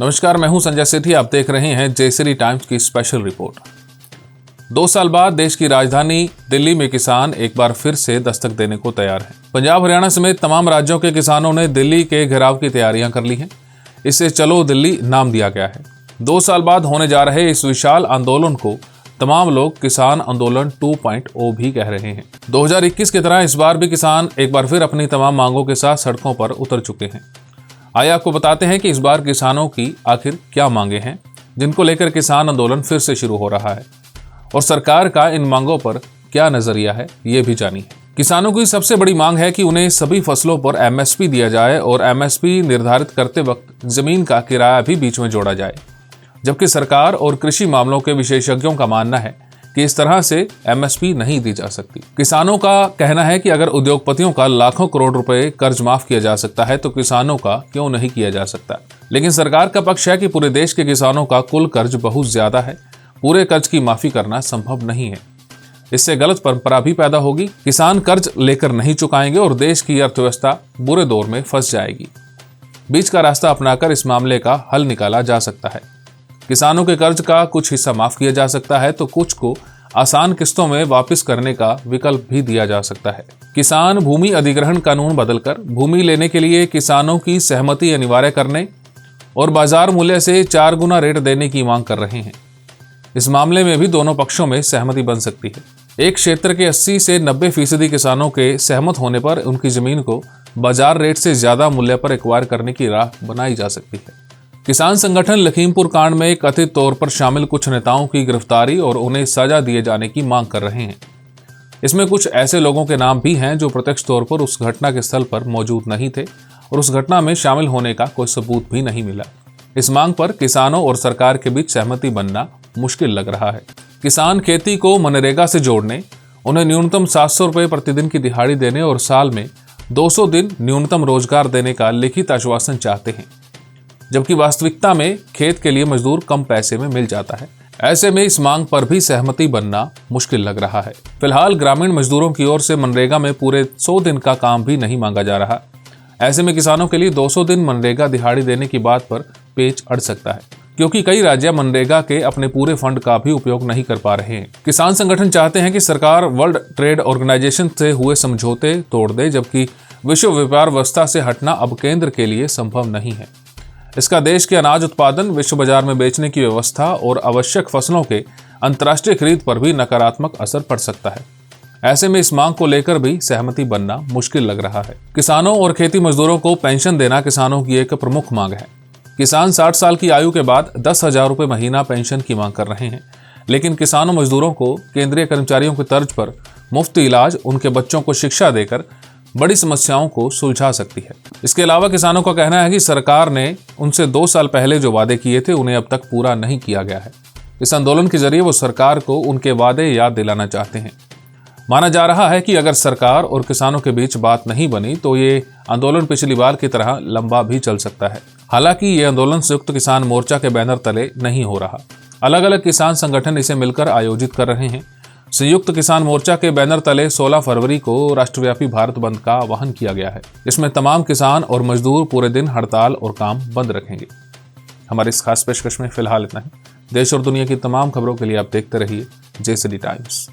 नमस्कार, मैं हूं संजय सेठी। आप देख रहे हैं जयश्री टाइम्स की स्पेशल रिपोर्ट। 2 साल बाद देश की राजधानी दिल्ली में किसान एक बार फिर से दस्तक देने को तैयार हैं। पंजाब, हरियाणा समेत तमाम राज्यों के किसानों ने दिल्ली के घेराव की तैयारियां कर ली हैं। इसे चलो दिल्ली नाम दिया गया है। 2 साल बाद होने जा रहे इस विशाल आंदोलन को तमाम लोग किसान आंदोलन 2.0 भी कह रहे हैं। 2021 की तरह इस बार भी किसान एक बार फिर अपनी तमाम मांगों के साथ सड़कों पर उतर चुके हैं। आइए आपको बताते हैं कि इस बार किसानों की आखिर क्या मांगे हैं, जिनको लेकर किसान आंदोलन फिर से शुरू हो रहा है, और सरकार का इन मांगों पर क्या नजरिया है, ये भी जानिए। किसानों की सबसे बड़ी मांग है कि उन्हें सभी फसलों पर एमएसपी दिया जाए और एमएसपी निर्धारित करते वक्त जमीन का किराया भी बीच में जोड़ा जाए। जबकि सरकार और कृषि मामलों के विशेषज्ञों का मानना है कि इस तरह से एमएसपी नहीं दी जा सकती। किसानों का कहना है कि अगर उद्योगपतियों का लाखों करोड़ रुपए कर्ज माफ किया जा सकता है तो किसानों का क्यों नहीं किया जा सकता। लेकिन सरकार का पक्ष है कि पूरे देश के किसानों का कुल कर्ज बहुत ज्यादा है, पूरे कर्ज की माफी करना संभव नहीं है। इससे गलत परंपरा भी पैदा होगी। किसान कर्ज लेकर नहीं चुकाएंगे और देश की अर्थव्यवस्था बुरे दौर में फंस जाएगी। बीच का रास्ता अपनाकर इस मामले का हल निकाला जा सकता है। किसानों के कर्ज का कुछ हिस्सा माफ किया जा सकता है तो कुछ को आसान किस्तों में वापस करने का विकल्प भी दिया जा सकता है। किसान भूमि अधिग्रहण कानून बदलकर भूमि लेने के लिए किसानों की सहमति अनिवार्य करने और बाजार मूल्य से 4 गुना रेट देने की मांग कर रहे हैं। इस मामले में भी दोनों पक्षों में सहमति बन सकती है। एक क्षेत्र के 80 से 90% किसानों के सहमत होने पर उनकी जमीन को बाजार रेट से ज्यादा मूल्य पर एक्वायर करने की राह बनाई जा सकती है। किसान संगठन लखीमपुर कांड में कथित तौर पर शामिल कुछ नेताओं की गिरफ्तारी और उन्हें सजा दिए जाने की मांग कर रहे हैं। इसमें कुछ ऐसे लोगों के नाम भी हैं जो प्रत्यक्ष तौर पर उस घटना के स्थल पर मौजूद नहीं थे और उस घटना में शामिल होने का कोई सबूत भी नहीं मिला। इस मांग पर किसानों और सरकार के बीच सहमति बनना मुश्किल लग रहा है। किसान खेती को मनरेगा से जोड़ने, उन्हें न्यूनतम 700 रुपये प्रतिदिन की दिहाड़ी देने और साल में 200 दिन न्यूनतम रोजगार देने का लिखित आश्वासन चाहते हैं, जबकि वास्तविकता में खेत के लिए मजदूर कम पैसे में मिल जाता है। ऐसे में इस मांग पर भी सहमति बनना मुश्किल लग रहा है। फिलहाल ग्रामीण मजदूरों की ओर से मनरेगा में पूरे 100 दिन का काम भी नहीं मांगा जा रहा। ऐसे में किसानों के लिए 200 दिन मनरेगा दिहाड़ी देने की बात पर पेच अड़ सकता है, क्योंकि कई राज्य मनरेगा के अपने पूरे फंड का भी उपयोग नहीं कर पा रहे हैं। किसान संगठन चाहते हैं कि सरकार वर्ल्ड ट्रेड ऑर्गेनाइजेशन से हुए समझौते तोड़ दे, जबकि विश्व व्यापार व्यवस्था से हटना अब केंद्र के लिए संभव नहीं है। इसका देश के अनाज उत्पादन, विश्व बाजार में बेचने की व्यवस्था और आवश्यक फसलों के अंतर्राष्ट्रीय खरीद पर भी नकारात्मक असर पड़ सकता है। ऐसे में इस मांग को लेकर भी सहमति बनना मुश्किल लग रहा है। किसानों और खेती मजदूरों को पेंशन देना किसानों की एक प्रमुख मांग है। किसान 60 साल की आयु के बाद 10,000 रुपये महीना पेंशन की मांग कर रहे हैं, लेकिन किसानों मजदूरों को केंद्रीय कर्मचारियों की तर्ज पर मुफ्त इलाज, उनके बच्चों को शिक्षा देकर बड़ी समस्याओं को सुलझा सकती है। इसके अलावा किसानों का कहना है कि सरकार ने उनसे 2 साल पहले जो वादे किए थे उन्हें अब तक पूरा नहीं किया गया है। इस आंदोलन के जरिए वो सरकार को उनके वादे याद दिलाना चाहते हैं। माना जा रहा है कि अगर सरकार और किसानों के बीच बात नहीं बनी तो ये आंदोलन पिछली बार की तरह लंबा भी चल सकता है। हालांकि ये आंदोलन संयुक्त किसान मोर्चा के बैनर तले नहीं हो रहा। अलग अलग किसान संगठन इसे मिलकर आयोजित कर रहे हैं। संयुक्त किसान मोर्चा के बैनर तले 16 फरवरी को राष्ट्रव्यापी भारत बंद का आह्वान किया गया है। इसमें तमाम किसान और मजदूर पूरे दिन हड़ताल और काम बंद रखेंगे। हमारी इस खास पेशकश में फिलहाल इतना ही। देश और दुनिया की तमाम खबरों के लिए आप देखते रहिए जयश्री टाइम्स।